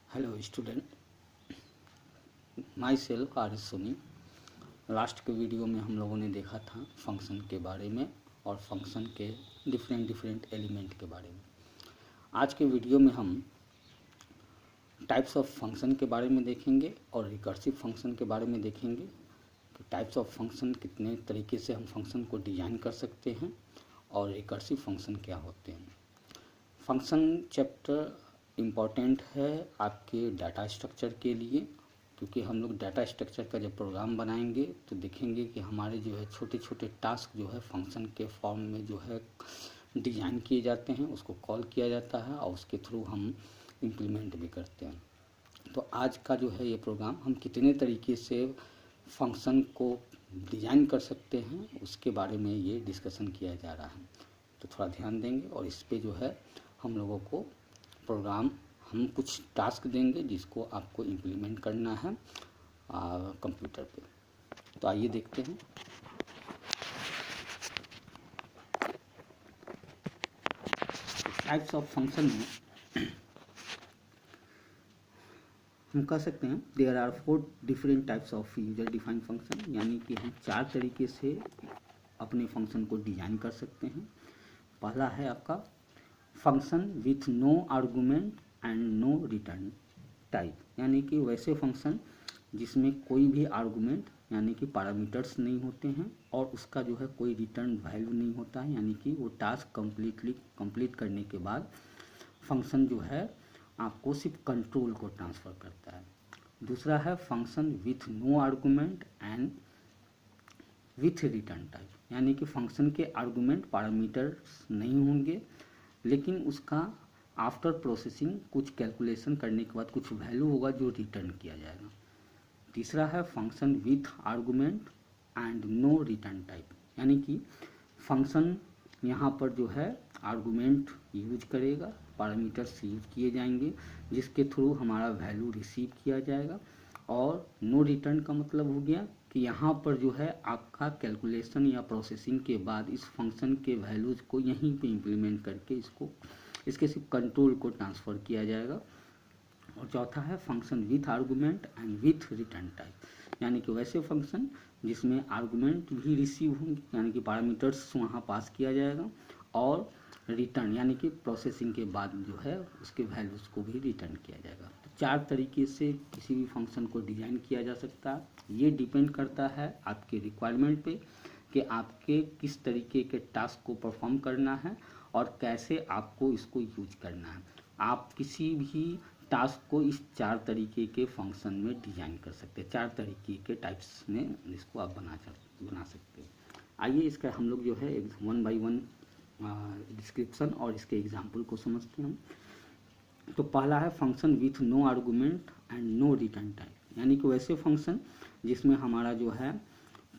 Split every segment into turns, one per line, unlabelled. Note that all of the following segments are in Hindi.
Hello student, myself R S Soni. Last के वीडियो में हम लोगों ने देखा था फंक्शन के बारे में और फंक्शन के डिफरेंट एलिमेंट के बारे में। आज के वीडियो में हम टाइप्स ऑफ फंक्शन के बारे में देखेंगे और रिकर्सिव फंक्शन के बारे में देखेंगे कि टाइप्स ऑफ फंक्शन कितने तरीके से हम फंक्शन को डिज़ाइन कर सकते हैं और रिकर्सिव फंक्शन क्या होते हैं। फंक्शन चैप्टर इम्पॉर्टेंट है आपके डाटा स्ट्रक्चर के लिए, क्योंकि हम लोग डाटा स्ट्रक्चर का जब प्रोग्राम बनाएंगे तो देखेंगे कि हमारे जो है छोटे छोटे टास्क जो है फंक्शन के फॉर्म में जो है डिज़ाइन किए जाते हैं, उसको कॉल किया जाता है और उसके थ्रू हम इम्प्लीमेंट भी करते हैं। तो आज का जो है ये प्रोग्राम हम कितने तरीके से फंक्शन को डिज़ाइन कर सकते हैं उसके बारे में ये डिस्कशन किया जा रहा है। तो थोड़ा ध्यान देंगे और इस पे जो है हम लोगों को प्रोग्राम हम कुछ टास्क देंगे जिसको आपको इम्प्लीमेंट करना है कंप्यूटर पे। तो आइए देखते हैं। टाइप्स ऑफ फंक्शन में हम कह सकते हैं there are 4 different types of user defined function, यानी कि हम 4 तरीके से अपने फंक्शन को डिज़ाइन कर सकते हैं। पहला है आपका function with no argument and no return type, यानी कि वैसे फंक्शन जिसमें कोई भी आर्गूमेंट यानी कि पैरामीटर्स नहीं होते हैं और उसका जो है कोई रिटर्न वैल्यू नहीं होता है, यानी कि वो टास्क कंप्लीट करने के बाद फंक्शन जो है आपको सिर्फ कंट्रोल को ट्रांसफ़र करता है। दूसरा है function with no argument and with return type, यानी कि फंक्शन के आर्गूमेंट पैरामीटर्स नहीं होंगे लेकिन उसका आफ्टर प्रोसेसिंग कुछ कैलकुलेशन करने के बाद कुछ वैल्यू होगा जो रिटर्न किया जाएगा। तीसरा है function with argument and no return type, यानी कि फंक्शन यहाँ पर जो है आर्गूमेंट यूज करेगा, पैरामीटर्स यूज किए जाएंगे जिसके थ्रू हमारा वैल्यू रिसीव किया जाएगा। और नो रिटर्न का मतलब हो गया कि यहाँ पर जो है आपका कैलकुलेशन या प्रोसेसिंग के बाद इस फंक्शन के वैल्यूज़ को यहीं पे इम्प्लीमेंट करके इसके सिर्फ कंट्रोल को ट्रांसफ़र किया जाएगा। और चौथा है function with argument and with return type, यानी कि वैसे फंक्शन जिसमें आर्गूमेंट भी रिसीव होंगे यानी कि पैरामीटर्स वहाँ पास किया जाएगा और रिटर्न यानी कि प्रोसेसिंग के बाद जो है उसके वैल्यूज़ को भी रिटर्न किया जाएगा। तो 4 तरीके से किसी भी फंक्शन को डिज़ाइन किया जा सकता है। ये डिपेंड करता है आपके रिक्वायरमेंट पे कि आपके किस तरीके के टास्क को परफॉर्म करना है और कैसे आपको इसको यूज करना है। आप किसी भी टास्क को इस 4 तरीके के फंक्शन में डिज़ाइन कर सकते हैं। 4 तरीके के टाइप्स में इसको आप बना सकते हैं। आइए इसका हम लोग जो है 1 बाई 1 डिस्क्रिप्शन और इसके एग्जाम्पल को समझते हैं हम। तो पहला है function with no argument and no return type, यानी कि वैसे फंक्शन जिसमें हमारा जो है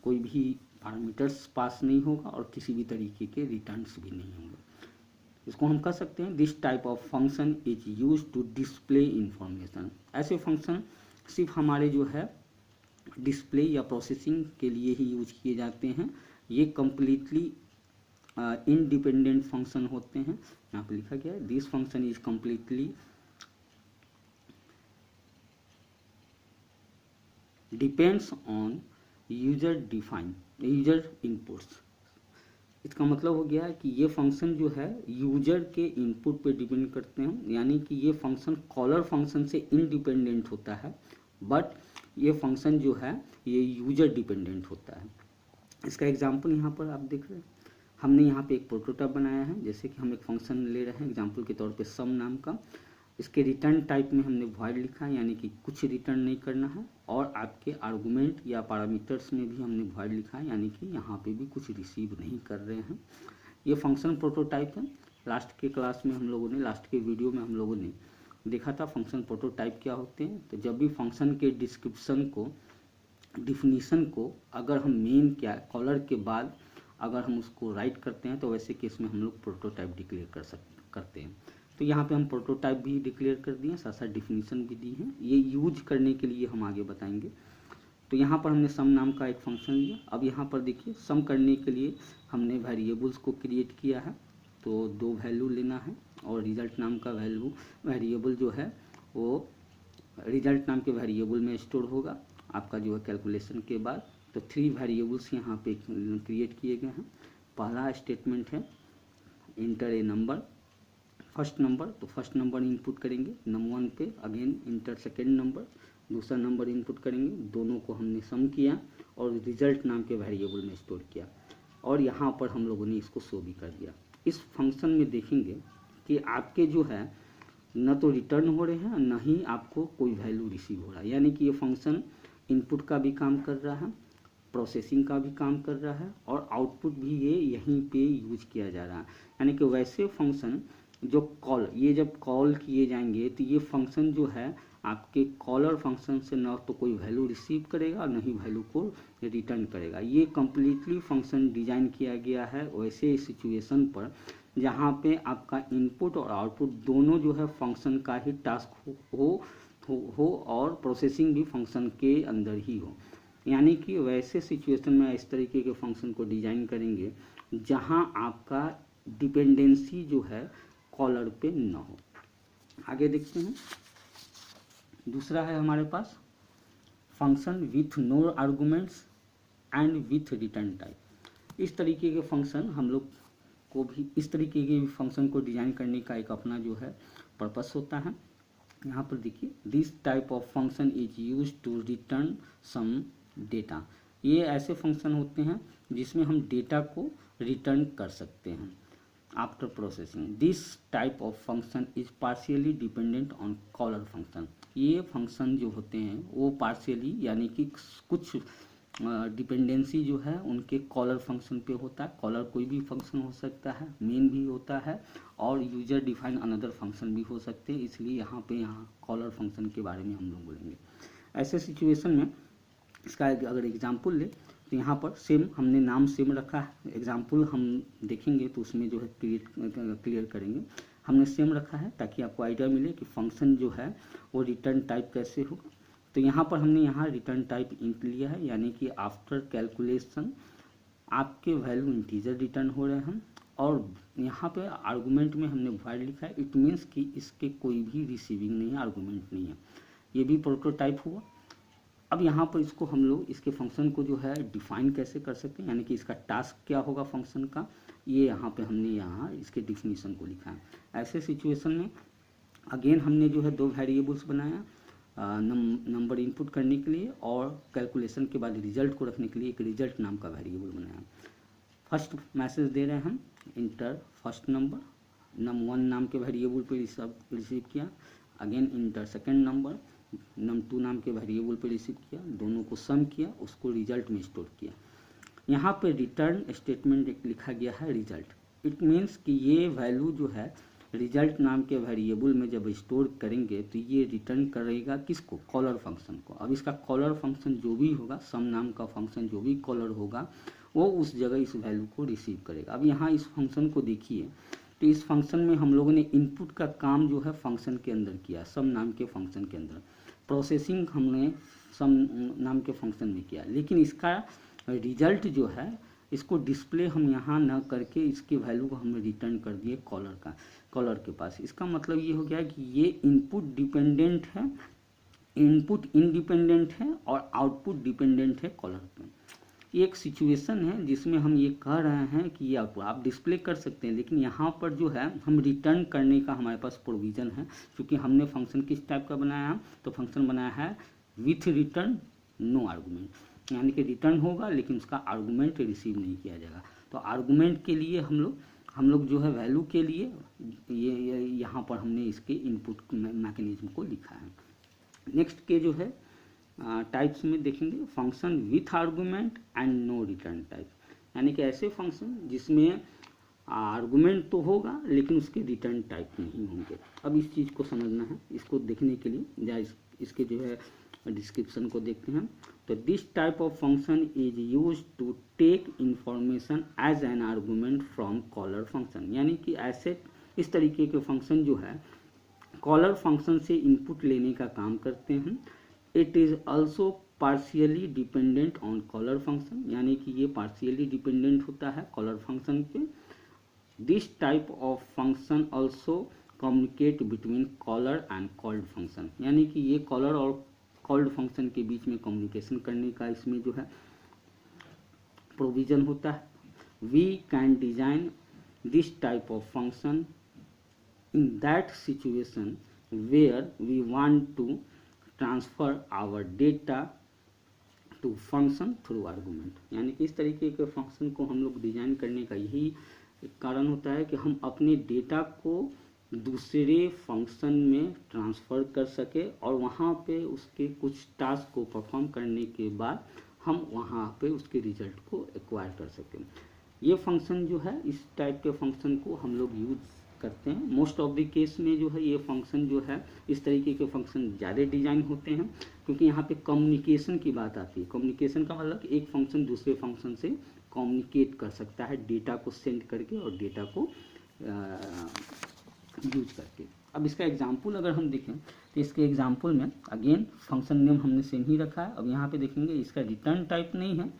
कोई भी पैरामीटर्स पास नहीं होगा और किसी भी तरीके के रिटर्न्स भी नहीं होंगे। इसको हम कह सकते हैं this type of function is use to display information. ऐसे फंक्शन सिर्फ हमारे जो है डिस्प्ले या प्रोसेसिंग के लिए ही यूज किए जाते हैं। ये कम्प्लीटली इंडिपेंडेंट फंक्शन होते हैं। यहाँ पे लिखा गया है this function is completely depends on user inputs. इसका मतलब हो गया है कि ये फंक्शन जो है यूजर के इनपुट पे डिपेंड करते हैं, यानी कि ये फंक्शन कॉलर फंक्शन से इंडिपेंडेंट होता है, बट ये फंक्शन जो है ये यूजर डिपेंडेंट होता है। इसका एग्जांपल यहाँ पर आप देख रहे हैं। हमने यहाँ पे एक प्रोटोटाइप बनाया है, जैसे कि हम एक फंक्शन ले रहे हैं एग्जाम्पल के तौर पे सम नाम का। इसके रिटर्न टाइप में हमने वॉइड लिखा है, यानी कि कुछ रिटर्न नहीं करना है, और आपके आर्गूमेंट या पैरामीटर्स में भी हमने वॉइड लिखा है, यानी कि यहाँ पे भी कुछ रिसीव नहीं कर रहे हैं। ये फंक्शन प्रोटोटाइप है। लास्ट के क्लास में हम लोगों ने लास्ट के वीडियो में हम लोगों ने देखा था फंक्शन प्रोटोटाइप क्या होते हैं। तो जब भी फंक्शन के डिस्क्रिप्शन को डिफिनीशन को अगर हम मेन क्या कॉलर के बाद अगर हम उसको राइट करते हैं तो वैसे केस में हम लोग प्रोटोटाइप डिक्लेयर करते हैं। तो यहाँ पे हम प्रोटोटाइप भी डिक्लेयर कर दिए, साथ साथ डिफिनीशन भी दी है। ये यूज करने के लिए हम आगे बताएंगे। तो यहाँ पर हमने सम नाम का एक फंक्शन लिया। अब यहाँ पर देखिए सम करने के लिए हमने वेरिएबल्स को क्रिएट किया है। तो 2 वैल्यू लेना है और रिजल्ट नाम का वेरिएबल जो है वो रिजल्ट नाम के वेरिएबल में स्टोर होगा आपका जो है कैलकुलेशन के बाद। तो 3 वेरिएबल्स यहाँ पे क्रिएट किए गए हैं। पहला स्टेटमेंट है इंटर ए नंबर, फर्स्ट नंबर, तो फर्स्ट नंबर इनपुट करेंगे नंबर 1 पे, अगेन इंटर सेकेंड नंबर, दूसरा नंबर इनपुट करेंगे, दोनों को हमने सम किया और रिजल्ट नाम के वेरिएबल में स्टोर किया और यहाँ पर हम लोगों ने इसको शो भी कर दिया। इस फंक्शन में देखेंगे कि आपके जो है न तो रिटर्न हो रहे हैं न ही आपको कोई वैल्यू रिसीव हो रहा है, यानी कि ये फंक्शन इनपुट का भी काम कर रहा है, प्रोसेसिंग का भी काम कर रहा है और आउटपुट भी ये यहीं पे यूज किया जा रहा है। यानी कि वैसे फंक्शन जो कॉल, ये जब कॉल किए जाएंगे तो ये फंक्शन जो है आपके कॉलर फंक्शन से न तो कोई वैल्यू रिसीव करेगा और न ही वैल्यू को रिटर्न करेगा। ये कम्प्लीटली फंक्शन डिजाइन किया गया है वैसे सिचुएशन पर जहाँ पे आपका इनपुट और आउटपुट दोनों जो है फंक्शन का ही टास्क हो और प्रोसेसिंग भी फंक्शन के अंदर ही हो। यानी कि वैसे सिचुएशन में इस तरीके के फंक्शन को डिजाइन करेंगे जहाँ आपका डिपेंडेंसी जो है कॉलर पे न हो। आगे देखते हैं, दूसरा है हमारे पास function with no arguments and with return type. इस तरीके के फंक्शन हम लोग को भी, इस तरीके के फंक्शन को डिजाइन करने का एक अपना जो है पर्पस होता है। यहाँ पर देखिए, this type of function is use to return some data. ये ऐसे फंक्शन होते हैं जिसमें हम डेटा को रिटर्न कर सकते हैं after processing. This type of function is partially dependent on caller function. ये फंक्शन जो होते हैं वो पार्शियली यानी कि कुछ डिपेंडेंसी जो है उनके कॉलर फंक्शन पे होता है। कॉलर कोई भी फंक्शन हो सकता है, मेन भी होता है और यूजर डिफाइन अनदर फंक्शन भी हो सकते हैं, इसलिए यहाँ कॉलर फंक्शन के बारे में हम लोग बोलेंगे। ऐसे सिचुएशन में इसका अगर एग्जाम्पल ले तो यहाँ पर सेम हमने नाम सेम रखा है। एग्जाम्पल हम देखेंगे तो उसमें जो है क्लियर करेंगे। हमने सेम रखा है ताकि आपको आइडिया मिले कि फंक्शन जो है वो रिटर्न टाइप कैसे होगा। तो यहाँ पर हमने यहाँ रिटर्न टाइप इंट लिया है, यानी कि आफ्टर कैलकुलेशन आपके वैल्यू इंटीजर रिटर्न हो रहे हैं और यहाँ पे आर्गुमेंट में हमने वॉइड लिखा है। इट मीन्स कि इसके कोई भी रिसीविंग नहीं है, आर्गुमेंट नहीं है। ये भी प्रोटोटाइप हुआ। अब यहाँ पर इसको हम लोग इसके फंक्शन को जो है डिफाइन कैसे कर सकते हैं, यानी कि इसका टास्क क्या होगा फंक्शन का, ये यहाँ पे हमने यहाँ इसके डिफिनीशन को लिखा है। ऐसे सिचुएशन में अगेन हमने जो है 2 वेरिएबल्स बनाया नंबर इनपुट करने के लिए और कैलकुलेशन के बाद रिजल्ट को रखने के लिए एक रिजल्ट नाम का वेरिएबल बनाया। फर्स्ट मैसेज दे रहे हैं इंटर फर्स्ट नंबर, num1 नाम के वेरिएबल पे रिसीव किया, again inter second number, num2 नाम के वेरिएबल पे रिसीव किया, दोनों को सम किया, उसको रिजल्ट में स्टोर किया। यहाँ पे रिटर्न स्टेटमेंट लिखा गया है रिजल्ट। इट मीन्स कि ये वैल्यू जो है रिजल्ट नाम के वेरिएबल में जब स्टोर करेंगे तो ये रिटर्न करेगा किसको, कॉलर फंक्शन को। अब इसका कॉलर फंक्शन जो भी होगा, सम नाम का फंक्शन जो भी कॉलर होगा वो उस जगह इस वैल्यू को रिसीव करेगा। अब यहाँ इस फंक्शन को देखिए तो इस फंक्शन में हम लोगों ने इनपुट का काम जो है फंक्शन के अंदर किया, सम नाम के फंक्शन के अंदर। प्रोसेसिंग हमने सम नाम के फंक्शन में किया, लेकिन इसका रिजल्ट जो है इसको डिस्प्ले हम यहाँ न करके इसके वैल्यू को हमने रिटर्न कर दिए कॉलर के पास। इसका मतलब ये हो गया कि ये इनपुट डिपेंडेंट है, इनपुट इंडिपेंडेंट है और आउटपुट डिपेंडेंट है कॉलर पे। एक सिचुएशन है जिसमें हम ये कह रहे हैं कि ये आप डिस्प्ले कर सकते हैं, लेकिन यहाँ पर जो है हम रिटर्न करने का हमारे पास प्रोविज़न है। क्योंकि हमने फंक्शन किस टाइप का बनाया है, तो फंक्शन बनाया है विथ रिटर्न नो आर्गूमेंट, यानी कि रिटर्न होगा लेकिन उसका आर्गूमेंट रिसीव नहीं किया जाएगा। तो आर्गूमेंट के लिए हम लोग जो है वैल्यू के लिए ये यहाँ पर हमने इसके इनपुट मैकेनिज्म को लिखा है। नेक्स्ट के जो है टाइप्स में देखेंगे function with argument and no return type, यानी कि ऐसे फंक्शन जिसमें आर्गूमेंट तो होगा लेकिन उसके रिटर्न टाइप नहीं होंगे। अब इस चीज़ को समझना है, इसको देखने के लिए या इसके जो है डिस्क्रिप्शन को देखते हैं। तो this type of function is use to take information as an argument from caller function, यानी कि ऐसे इस तरीके के फंक्शन जो है कॉलर फंक्शन से इनपुट लेने का काम करते हैं। It is also partially dependent on caller function, यानी कि ये पार्शियली डिपेंडेंट होता है कॉलर फंक्शन पे। This type of function also communicate between caller and called function, यानी कि ये कॉलर और कॉल्ड फंक्शन के बीच में कम्युनिकेशन करने का इसमें जो है प्रोविजन होता है। We can design this type of function in that situation where we want to transfer our data to function through argument, यानी कि इस तरीके के फंक्शन को हम लोग डिजाइन करने का यही कारण होता है कि हम अपने डेटा को दूसरे फंक्शन में ट्रांसफ़र कर सके और वहाँ पे उसके कुछ टास्क को परफॉर्म करने के बाद हम वहाँ पे उसके रिजल्ट को एक्वायर कर सकें। ये फंक्शन जो है, इस टाइप के फंक्शन को हम लोग यूज करते हैं। मोस्ट ऑफ द केस में जो है ये फंक्शन जो है, इस तरीके के फंक्शन ज़्यादा डिजाइन होते हैं, क्योंकि यहाँ पे कम्युनिकेशन की बात आती है। कम्युनिकेशन का मतलब एक फंक्शन दूसरे फंक्शन से कम्युनिकेट कर सकता है डेटा को सेंड करके और डेटा को यूज करके। अब इसका एग्जाम्पल अगर हम देखें तो इसके एग्जाम्पल में अगेन फंक्शन नेम हमने सेम ही रखा है। अब यहाँ पे देखेंगे इसका रिटर्न टाइप नहीं है,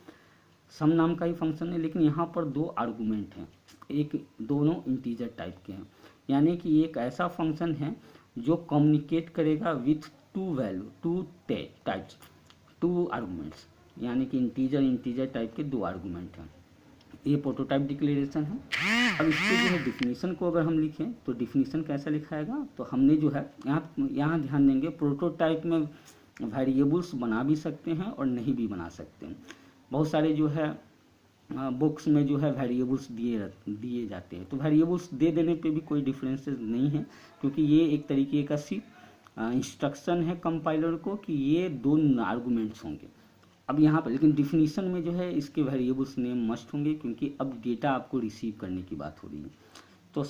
सम नाम का ही फंक्शन है, लेकिन यहाँ पर दो आर्गूमेंट हैं, एक दोनों इंटीजर टाइप के हैं, यानी कि एक ऐसा फंक्शन है जो कम्युनिकेट करेगा with two value, two types, two arguments, यानी कि इंटीजर टाइप के दो आर्गूमेंट हैं। ये प्रोटोटाइप डिक्लेरेशन है। अब इसके जो है डिफिनीशन को अगर हम लिखें तो डिफिनीशन कैसा लिखाएगा, तो हमने जो है यहाँ ध्यान देंगे, प्रोटोटाइप में वेरिएबल्स बना भी सकते हैं और नहीं भी बना सकते हैं। बहुत सारे जो है बुक्स में जो है वेरिएबल्स दिए जाते हैं, तो वेरिएबल्स दे देने पे भी कोई डिफरेंसेस नहीं है, क्योंकि ये एक तरीके का सिर्फ इंस्ट्रक्शन है कंपाइलर को कि ये दो आर्गूमेंट्स होंगे। अब यहाँ पर लेकिन डिफिनीशन में जो है इसके वेरिएबल्स नेम मस्ट होंगे, क्योंकि अब डेटा आपको रिसीव करने की बात हो रही है। तो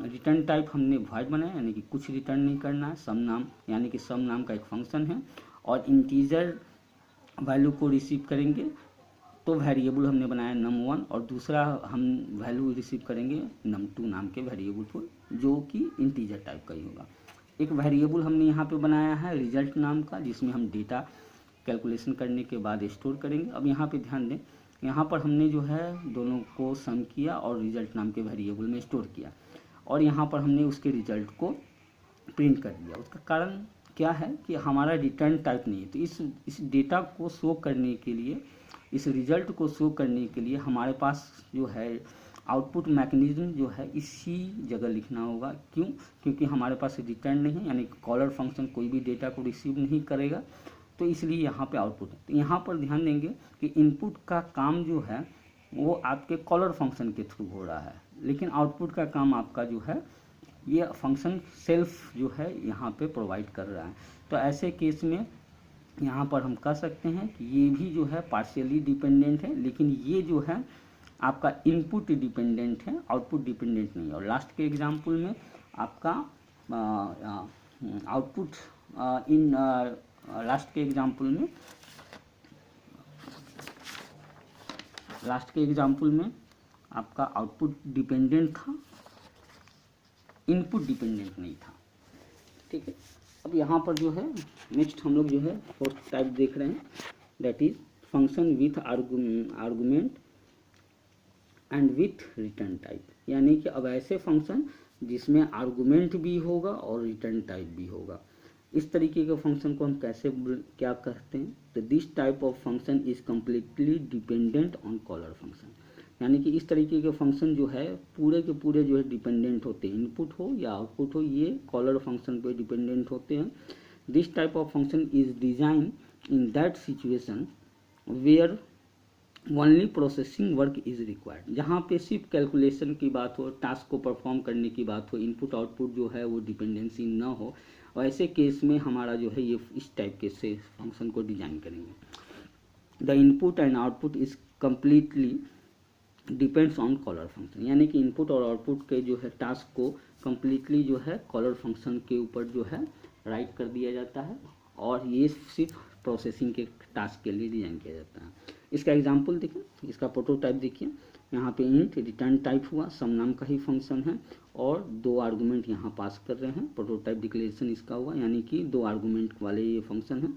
रिटर्न टाइप हमने वॉइड बनाया, यानी कि कुछ रिटर्न नहीं करना है। सम नाम, यानी कि सम नाम का एक फंक्शन है और इंटीजर वैल्यू को रिसीव करेंगे, तो वेरिएबल हमने बनाया num1 और दूसरा हम वैल्यू रिसीव करेंगे num2 नाम के वेरिएबल को, जो कि इंटीजर टाइप का ही होगा। एक वेरिएबल हमने यहाँ पे बनाया है रिजल्ट नाम का, जिसमें हम डेटा कैलकुलेशन करने के बाद स्टोर करेंगे। अब यहाँ पे ध्यान दें, यहाँ पर हमने जो है दोनों को सम किया और रिजल्ट नाम के वेरिएबल में स्टोर किया, और यहाँ पर हमने उसके रिजल्ट को प्रिंट कर दिया। उसका कारण क्या है कि हमारा रिटर्न टाइप नहीं है, तो इस डेटा को शो करने के लिए, इस रिजल्ट को शो करने के लिए हमारे पास जो है आउटपुट मैकेनिज्म जो है इसी जगह लिखना होगा। क्यों? क्योंकि हमारे पास रिटर्न नहीं है, यानी कॉलर फंक्शन कोई भी डेटा को रिसीव नहीं करेगा, तो इसलिए यहाँ पे आउटपुट है। तो यहाँ पर ध्यान देंगे कि इनपुट का काम जो है वो आपके कॉलर फंक्शन के थ्रू हो रहा है, लेकिन आउटपुट का काम आपका जो है ये फंक्शन सेल्फ जो है यहाँ पे प्रोवाइड कर रहा है। तो ऐसे केस में यहाँ पर हम कह सकते हैं कि ये भी जो है पार्शियली डिपेंडेंट है, लेकिन ये जो है आपका इनपुट डिपेंडेंट है, आउटपुट डिपेंडेंट नहीं है। और लास्ट के एग्जांपल में आपका आउटपुट लास्ट के एग्जांपल में आपका आउटपुट डिपेंडेंट था, इनपुट डिपेंडेंट नहीं था। ठीक है। अब यहाँ पर जो है नेक्स्ट हम लोग जो है फोर्थ टाइप देख रहे हैं, that is function with argument and with return type, यानी कि अब ऐसे फंक्शन जिसमें आर्गूमेंट भी होगा और रिटर्न टाइप भी होगा। इस तरीके के फंक्शन को हम क्या कहते हैं, तो this type of function is completely dependent on caller function, यानी कि इस तरीके के फंक्शन जो है पूरे के पूरे जो है डिपेंडेंट होते हैं, इनपुट हो या आउटपुट हो, ये कॉलर फंक्शन पे डिपेंडेंट होते हैं। This type of function is design in that situation where only processing work is required, जहाँ पे सिर्फ कैलकुलेशन की बात हो, टास्क को परफॉर्म करने की बात हो, इनपुट आउटपुट जो है वो डिपेंडेंसी ना हो, और ऐसे केस में हमारा जो है ये इस टाइप के से फंक्शन को डिजाइन करेंगे। The input and output is completely depends on caller function, यानी कि इनपुट और आउटपुट के जो है टास्क को कम्प्लीटली जो है कॉलर फंक्शन के ऊपर जो है राइट कर दिया जाता है, और ये सिर्फ प्रोसेसिंग के टास्क के लिए डिजाइन किया जाता है। इसका एग्जांपल देखिए, इसका प्रोटोटाइप देखिए, यहाँ पे इंट रिटर्न टाइप हुआ, सम नाम का ही फंक्शन है और दो आर्गूमेंट यहाँ पास कर रहे हैं। प्रोटोटाइप डिक्लेरेशन इसका हुआ, यानी कि दो आर्गूमेंट वाले ये फंक्शन है।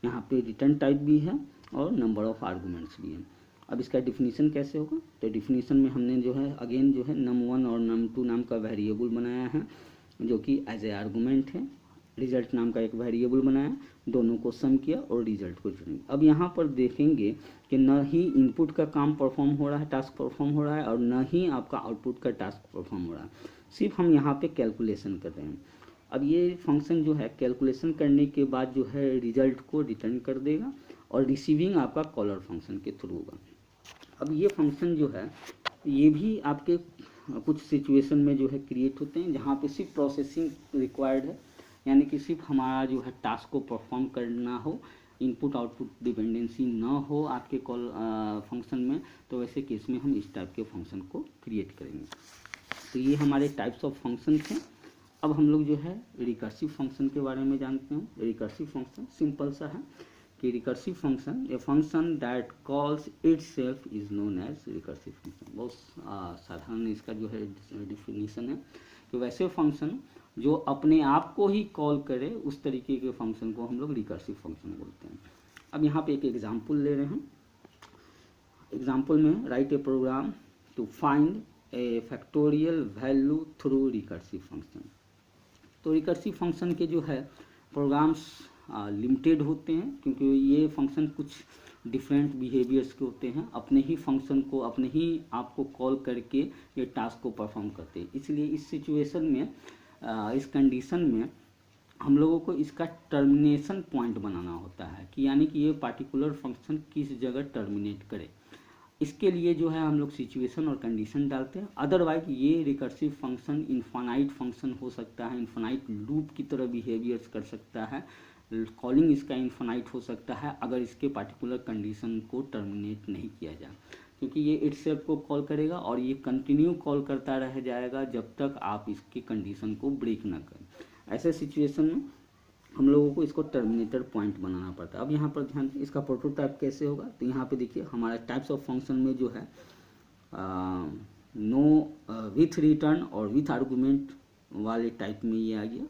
यहाँ पे रिटर्न टाइप भी है और नंबर ऑफ आर्गूमेंट्स भी है। अब इसका डिफिनीशन कैसे होगा, तो डिफिनीशन में हमने जो है अगेन जो है num1 और num2 नाम का वेरिएबल बनाया है, जो कि एज ए आर्गूमेंट है। रिजल्ट नाम का एक वेरिएबल बनाया, दोनों को सम किया और रिजल्ट को चुनेंगे। अब यहाँ पर देखेंगे कि न ही इनपुट का काम परफॉर्म हो रहा है, टास्क परफॉर्म हो रहा है, और न ही आपका आउटपुट का टास्क परफॉर्म हो रहा है, सिर्फ हम यहाँ पे कैलकुलेशन कर रहे हैं। अब ये फंक्शन जो है कैलकुलेशन करने के बाद जो है रिजल्ट को रिटर्न कर देगा और रिसीविंग आपका कॉलर फंक्शन के थ्रू होगा। अब ये फंक्शन जो है ये भी आपके कुछ सिचुएशन में जो है क्रिएट होते हैं जहाँ पे सिर्फ प्रोसेसिंग रिक्वायर्ड है, यानी कि सिर्फ हमारा जो है टास्क को परफॉर्म करना हो, इनपुट आउटपुट डिपेंडेंसी ना हो आपके कॉल फंक्शन में, तो वैसे केस में हम इस टाइप के फंक्शन को क्रिएट करेंगे। तो ये हमारे टाइप्स ऑफ फंक्शन हैं। अब हम लोग जो है रिकर्सिव फंक्शन के बारे में जानते हैं। रिकर्सिव फंक्शन सिंपल सा है कि recursive function a function that calls itself is known as recursive function. बहुत साधारण इसका जो है डिफिनीशन है कि वैसे फंक्शन जो अपने आप को ही कॉल करे उस तरीके के फंक्शन को हम लोग रिकर्सिव फंक्शन बोलते हैं। अब यहाँ पे एक एग्जाम्पल ले रहे हैं। एग्जाम्पल में write a program to find a factorial value through recursive function. तो रिकर्सिव फंक्शन के जो है प्रोग्राम्स लिमिटेड होते हैं, क्योंकि ये फंक्शन कुछ डिफरेंट बिहेवियर्स के होते हैं, अपने ही फंक्शन को अपने ही आपको कॉल करके ये टास्क को परफॉर्म करते हैं। इसलिए इस सिचुएशन में इस कंडीशन में हम लोगों को इसका टर्मिनेशन पॉइंट बनाना होता है कि यानी कि ये पार्टिकुलर फंक्शन किस जगह टर्मिनेट करे। इसके लिए जो है हम लोग सिचुएशन और कंडीशन डालते हैं। अदरवाइज ये रिकर्सिव फंक्शन इनफाइनाइट फंक्शन हो सकता है, इनफाइनाइट लूप की तरह बिहेवियर्स कर सकता है, कॉलिंग इसका इनफाइनाइट हो सकता है अगर इसके पार्टिकुलर कंडीशन को टर्मिनेट नहीं किया जाए, क्योंकि ये इटसेल्फ को कॉल करेगा और ये कंटिन्यू कॉल करता रह जाएगा जब तक आप इसकी कंडीशन को ब्रेक ना करें। ऐसे सिचुएशन में हम लोगों को इसको टर्मिनेटर पॉइंट बनाना पड़ता है। अब यहाँ पर ध्यान दें इसका प्रोटोटाइप कैसे होगा। तो यहाँ पे देखिए हमारा टाइप्स ऑफ फंक्शन में जो है नो विथ रिटर्न और विथ आर्गूमेंट वाले टाइप में ये आ गया।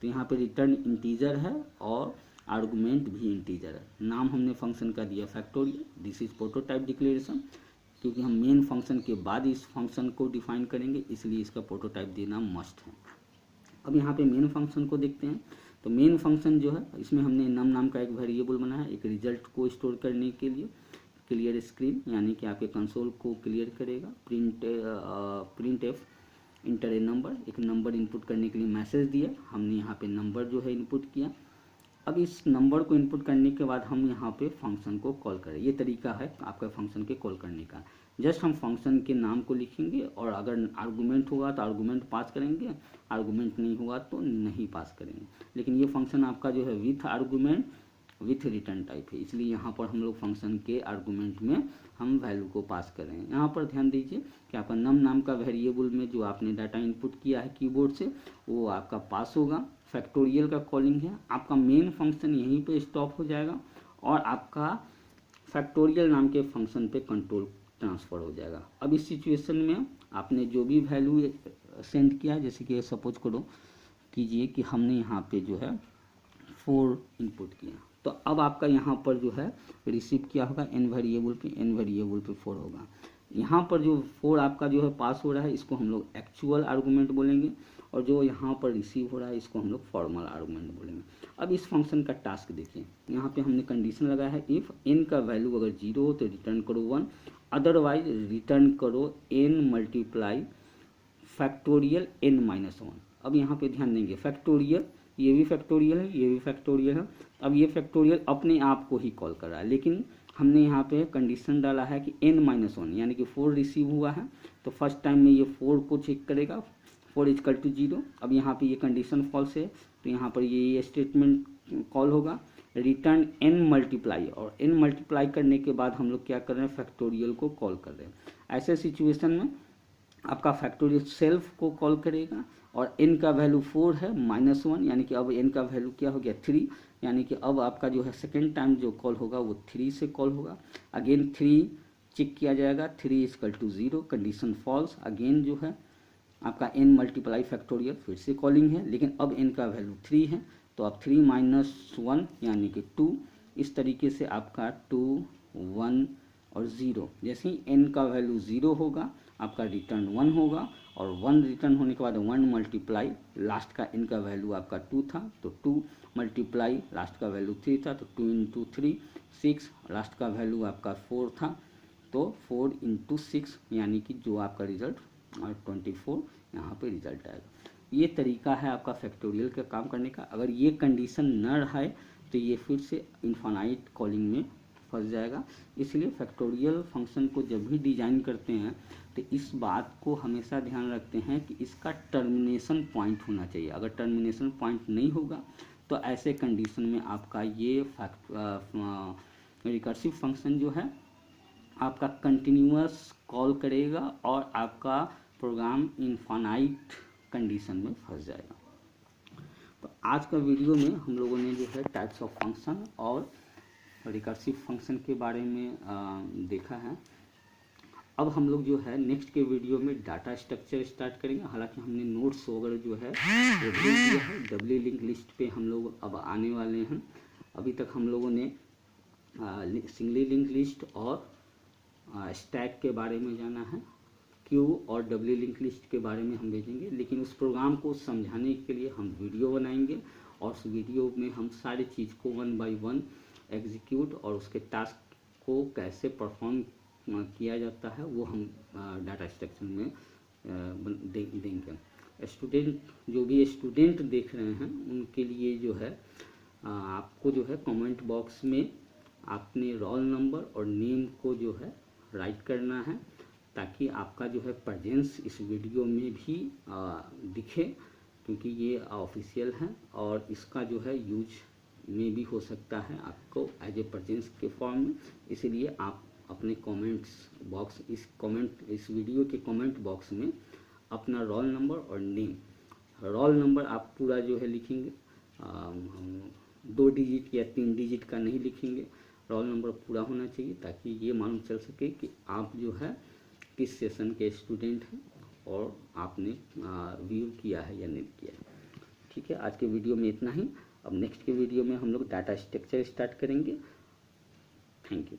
तो यहाँ पे रिटर्न इंटीजर है और आर्गूमेंट भी इंटीजर है। नाम हमने फंक्शन का दिया factorial. This is prototype declaration, क्योंकि हम मेन फंक्शन के बाद इस फंक्शन को डिफाइन करेंगे, इसलिए इसका प्रोटोटाइप देना मस्ट है। अब यहाँ पे मेन फंक्शन को देखते हैं। तो मेन फंक्शन जो है इसमें हमने नम नाम का एक वेरिएबल बनाया एक रिजल्ट को स्टोर करने के लिए। क्लियर स्क्रीन यानी कि आपके कंसोल को क्लियर करेगा। प्रिंट एफ इंटर ए नंबर, एक नंबर इनपुट करने के लिए मैसेज दिया, हमने यहाँ पे नंबर जो है इनपुट किया। अब इस नंबर को इनपुट करने के बाद हम यहाँ पे फंक्शन को कॉल करें। ये तरीका है आपका फंक्शन के कॉल करने का। जस्ट हम फंक्शन के नाम को लिखेंगे और अगर आर्गूमेंट होगा तो आर्गूमेंट पास करेंगे, आर्गूमेंट नहीं हुआ तो नहीं पास करेंगे। लेकिन ये फंक्शन आपका जो है with argument with return type है, इसलिए यहाँ पर हम लोग फंक्शन के आर्गूमेंट में हम वैल्यू को पास कर रहे हैं। यहाँ पर ध्यान दीजिए कि आपका नम नाम का वेरिएबल में जो आपने डाटा इनपुट किया है कीबोर्ड से वो आपका पास होगा। फैक्टोरियल का कॉलिंग है, आपका मेन फंक्शन यहीं पे स्टॉप हो जाएगा और आपका फैक्टोरियल नाम के फंक्शन पे कंट्रोल ट्रांसफ़र हो जाएगा। अब इस सिचुएशन में आपने जो भी वैल्यू सेंड किया, जैसे कि सपोज करो कीजिए कि हमने यहाँ पे जो है 4 इनपुट किया, तो अब आपका यहाँ पर जो है रिसीव किया होगा n वेरिएबल पे 4 होगा। यहाँ पर जो 4 आपका जो है पास हो रहा है इसको हम लोग एक्चुअल आर्गूमेंट बोलेंगे और जो यहाँ पर रिसीव हो रहा है इसको हम लोग फॉर्मल आर्गूमेंट बोलेंगे। अब इस फंक्शन का टास्क देखिए, यहाँ पे हमने कंडीशन लगाया है इफ़ n का वैल्यू अगर 0 हो तो रिटर्न करो 1, अदरवाइज रिटर्न करो n मल्टीप्लाई फैक्टोरियल n-1। अब यहाँ पे ध्यान देंगे फैक्टोरियल, ये भी फैक्टोरियल है, ये भी फैक्टोरियल है। अब ये फैक्टोरियल अपने आप को ही कॉल कर रहा है, लेकिन हमने यहाँ पे कंडीशन डाला है कि n-1 यानी कि 4 रिसीव हुआ है, तो फर्स्ट टाइम में ये 4 को चेक करेगा, 4 इक्वल टू 0। अब यहाँ पे ये कंडीशन फॉल्स है तो यहाँ पर ये स्टेटमेंट कॉल होगा रिटर्न n मल्टीप्लाई, और n मल्टीप्लाई करने के बाद हम लोग क्या कर रहे हैं फैक्टोरियल को कॉल कर रहे हैं। ऐसे सिचुएशन में आपका फैक्टोरियल सेल्फ को कॉल करेगा और n का वैल्यू 4 है -1 यानी कि अब n का वैल्यू क्या हो गया 3, यानी कि अब आपका जो है सेकेंड टाइम जो कॉल होगा वो 3 से कॉल होगा। अगेन 3 चेक किया जाएगा, 3 equal to 0, condition false. Again जो है आपका n मल्टीप्लाई फैक्टोरियल फिर से कॉलिंग है, लेकिन अब n का वैल्यू 3 है तो अब 3 - 1 यानी कि 2। इस तरीके से आपका 2, 1 और 0, जैसे ही n का वैल्यू 0 होगा आपका रिटर्न 1 होगा, और 1 रिटर्न होने के बाद 1 मल्टीप्लाई लास्ट का इनका वैल्यू आपका 2 था, तो 2 मल्टीप्लाई लास्ट का वैल्यू 3 था, तो 2 इंटू 3 6, लास्ट का वैल्यू आपका 4 था, तो 4 इंटू 6 यानी कि जो आपका रिजल्ट 24 यहाँ पे रिजल्ट आएगा। ये तरीका है आपका फैक्टोरियल का काम करने का। अगर ये कंडीशन न रहे तो ये फिर से इन्फानाइट कॉलिंग में फंस जाएगा। इसलिए फैक्टोरियल फंक्शन को जब भी डिजाइन करते हैं तो इस बात को हमेशा ध्यान रखते हैं कि इसका टर्मिनेशन पॉइंट होना चाहिए। अगर टर्मिनेशन पॉइंट नहीं होगा तो ऐसे कंडीशन में आपका ये रिकर्सिव फंक्शन जो है आपका कंटिन्यूअस कॉल करेगा और आपका प्रोग्राम इनफाइनाइट कंडीशन में फंस जाएगा। तो आज का वीडियो में हम लोगों ने जो है टाइप्स ऑफ फंक्शन और रिकर्सिव फंक्शन के बारे में देखा है। अब हम लोग जो है नेक्स्ट के वीडियो में डाटा स्ट्रक्चर स्टार्ट करेंगे। हालांकि हमने नोट्स वगैरह जो है वो भेज दिया है, डब्ल्यू लिंक लिस्ट पे हम लोग अब आने वाले हैं। अभी तक हम लोगों ने सिंगली लिंक लिस्ट और स्टैक के बारे में जाना है। क्यू और डब्ल्यू लिंक लिस्ट के बारे में हम भेजेंगे, लेकिन उस प्रोग्राम को समझाने के लिए हम वीडियो बनाएंगे और उस वीडियो में हम सारी चीज़ को 1 बाय 1 एग्जीक्यूट और उसके टास्क को कैसे परफॉर्म किया जाता है वो हम डाटा स्ट्रक्चर में देंगे। जो भी स्टूडेंट देख रहे हैं उनके लिए जो है आपको जो है कमेंट बॉक्स में अपने रोल नंबर और नेम को जो है राइट करना है, ताकि आपका जो है प्रेजेंस इस वीडियो में भी दिखे, क्योंकि ये ऑफिशियल है और इसका जो है यूज में भी हो सकता है आपको एज ए प्रेजेंस के फॉर्म में। इसलिए आप अपने कमेंट्स बॉक्स इस वीडियो के कमेंट बॉक्स में अपना रोल नंबर और नेम, रोल नंबर आप पूरा जो है लिखेंगे, 2 डिजिट या 3 डिजिट का नहीं लिखेंगे, रोल नंबर पूरा होना चाहिए ताकि ये मालूम चल सके कि आप जो है किस सेशन के स्टूडेंट हैं और आपने व्यू किया है या नहीं किया है। ठीक है, आज के वीडियो में इतना ही। अब नेक्स्ट के वीडियो में हम लोग डाटा स्ट्रक्चर स्टार्ट करेंगे। Thank you.